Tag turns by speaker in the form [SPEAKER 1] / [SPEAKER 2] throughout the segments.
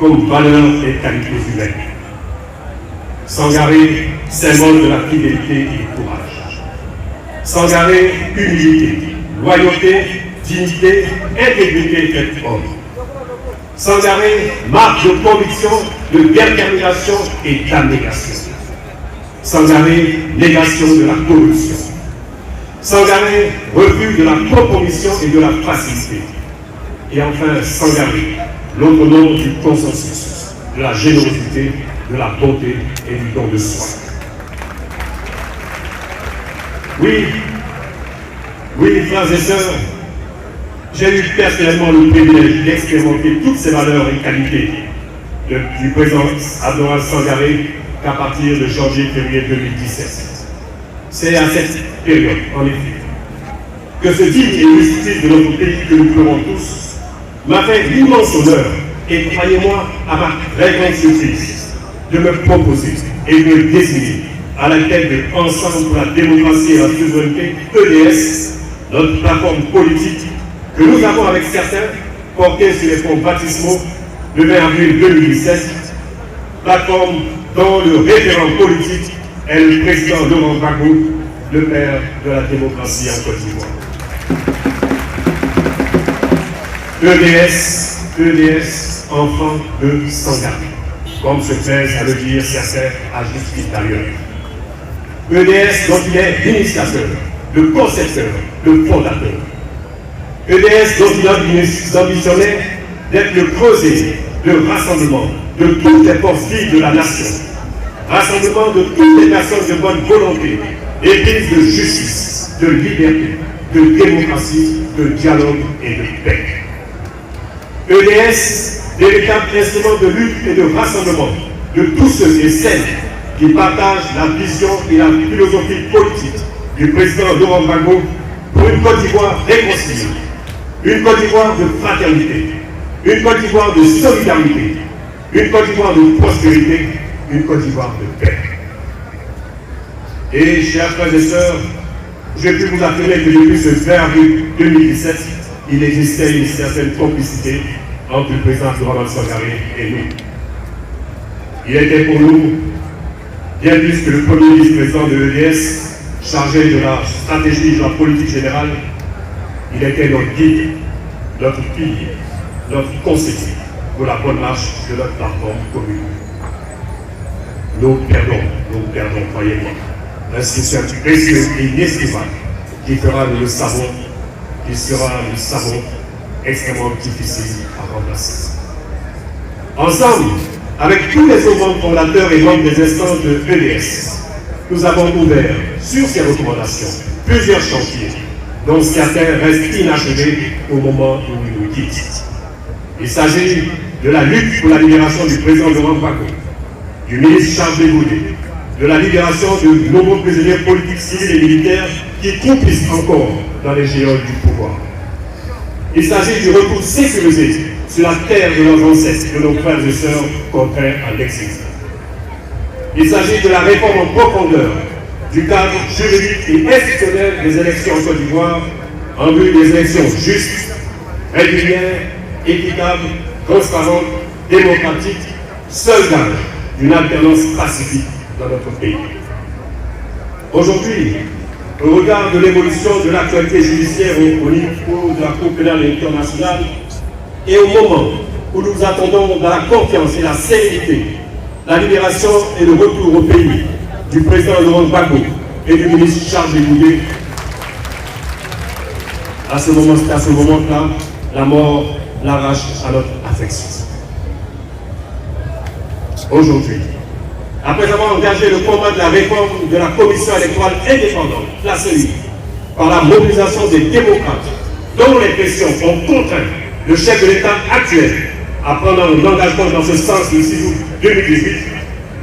[SPEAKER 1] comme valeurs et qualités humaines. S'engarer, symbole de la fidélité et du courage. S'engarer, humilité, loyauté, dignité, intégrité faite homme. S'engarer, marque de conviction, de détermination et d'abnégation. S'engarer, négation de la corruption. S'engarer, refus de la compromission et de la facilité. Et enfin, s'engarer, l'autre nom du consensus, de la générosité, de la bonté et du don de soi. Oui, frères et sœurs, j'ai eu personnellement le privilège d'expérimenter toutes ces valeurs et qualités du président Abdoulaye Sangaré qu'à partir de janvier-février 2017. C'est à cette période, en effet, que ce digne et illustre de notre pays que nous pleurons tous m'a fait l'immense honneur, et croyez-moi, à ma très grande surprise, de me proposer et de me désigner à la tête de Ensemble pour la démocratie et la souveraineté, EDS, notre plateforme politique que nous avons avec certains porté sur les fonds baptismaux le 20 avril 2017, plateforme dont le référent politique est le président Laurent Gbagbo, le père de la démocratie en Côte d'Ivoire. EDS, enfant de Sangaré, comme se plaisent à le dire certains à justice d'ailleurs. EDS dont il est l'initiateur, le concepteur, le fondateur. EDS dont il ambitionnait d'être le creuset de rassemblement de toutes les forces vives de la nation, rassemblement de toutes les personnes de bonne volonté, éprise de justice, de liberté, de démocratie, de dialogue et de paix. EDS, véritable instrument de lutte et de rassemblement de tous ceux et celles qui partagent la vision et la philosophie politique du président Laurent Gbagbo pour une Côte d'Ivoire réconciliée, une Côte d'Ivoire de fraternité, une Côte d'Ivoire de solidarité, une Côte d'Ivoire de prospérité, une Côte d'Ivoire de paix. Et, chers frères et sœurs, j'ai pu vous affirmer que depuis ce 20 avril 2017, il existait une certaine complicité entre le président Laurent Sangaré et nous. Il était pour nous bien plus que le premier vice-président de l'EDS, chargé de la stratégie et de la politique générale. Il était notre guide, notre pilier, notre conseiller pour la bonne marche de notre plateforme commune. Nous perdons, croyez-moi. L'institution précieuse et inestimable qui fera, nous le savons, qui sera, nous le savons, extrêmement difficile à remplacer. Ensemble, avec tous les autres membres fondateurs et membres des instances de EDS, nous avons ouvert, sur ces recommandations, plusieurs chantiers, dont certains restent inachevés au moment où ils nous quittent. Il s'agit de la lutte pour la libération du président Laurent Gbagbo, du ministre Charles Bégoudé, de la libération de nombreux prisonniers politiques, civils et militaires qui croupissent encore dans les géoles du pouvoir. Il s'agit du retour sécurisé sur la terre de nos ancêtres, de nos frères et sœurs contraints à l'exil. Il s'agit de la réforme en profondeur du cadre juridique et institutionnel des élections en Côte d'Ivoire en vue des élections justes, régulières, équitables, transparentes, démocratiques, seul gage d'une alternance pacifique dans notre pays. Aujourd'hui, au regard de l'évolution de l'actualité judiciaire au niveau de la Cour pénale internationale et au moment où nous attendons dans la confiance et la sérénité la libération et le retour au pays du président Laurent Gbagbo et du ministre Charles Bégoudé, à ce moment-là, la mort l'arrache à notre affection. Aujourd'hui, après avoir engagé le combat de la réforme de la commission électorale indépendante, la CENI, par la mobilisation des démocrates, dont les pressions ont contraint le chef de l'État actuel à prendre un engagement dans ce sens le 6 août 2018,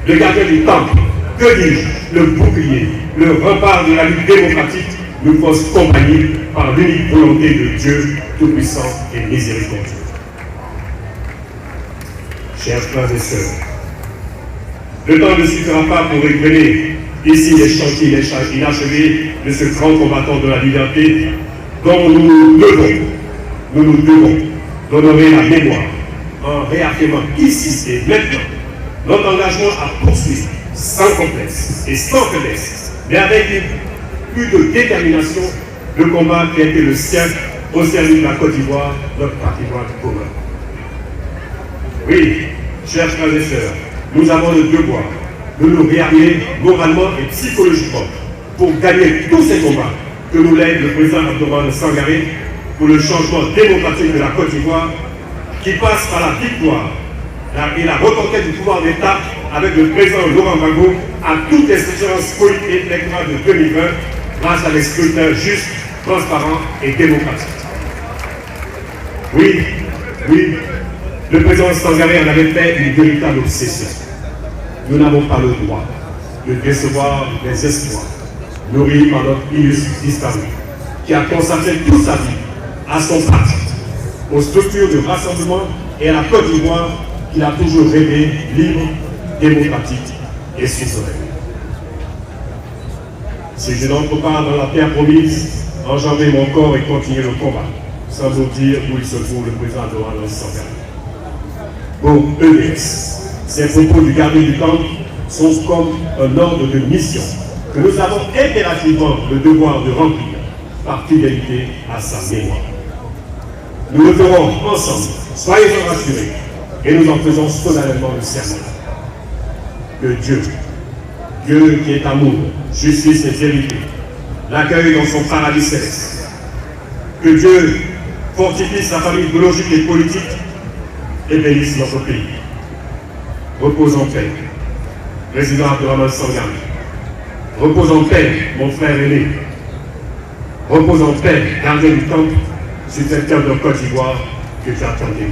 [SPEAKER 1] le gardien du temple, que dis-je, le bouclier, le rempart de la lutte démocratique, nous faut compagnie par l'unique volonté de Dieu Tout-Puissant et Miséricordieux. Chers frères et sœurs, le temps ne suffira pas pour révéler ici les chantiers inachevés de ce grand combattant de la liberté dont nous nous devons d'honorer la mémoire en réaffirmant ici et maintenant notre engagement à poursuivre sans complexe et sans faiblesse, mais avec plus de détermination, le combat qui a été le sien au service de la Côte d'Ivoire, notre patrimoine commun. Oui, chers frères et sœurs, nous avons le devoir de nous réarmer moralement et psychologiquement pour gagner tous ces combats que nous lègue le président Abdourahmane Sangaré pour le changement démocratique de la Côte d'Ivoire qui passe par la victoire et la reconquête du pouvoir d'État avec le président Laurent Gbagbo à toutes les échéances politiques électorales de 2020 grâce à des scrutins justes, transparents et démocratiques. Oui, le président Sangaré en avait fait une véritable obsession. Nous n'avons pas le droit de décevoir les espoirs nourris par notre illustre disparu, qui a consacré toute sa vie à son parti, aux structures de rassemblement et à la Côte d'Ivoire qu'il a toujours rêvé libre, démocratique et souveraine. Si je n'entre pas dans la terre promise, enjamber mon corps et continuer le combat, sans vous dire où il se trouve le président Abdourahmane Sangaré. Pour EDS, ces propos du gardien du temple sont comme un ordre de mission que nous avons impérativement le devoir de remplir par fidélité à sa mémoire. Nous le ferons ensemble, soyez-en rassurés, et nous en faisons solennellement le serment. Que Dieu qui est amour, justice et vérité, l'accueille dans son paradis céleste. Que Dieu fortifie sa famille biologique et politique et bénisse notre pays. Repose en paix, président Abdourahmane Sangaré. Repose en paix, mon frère aîné. Repose en paix, gardien du temple, sur cette terre de Côte d'Ivoire que tu attendais.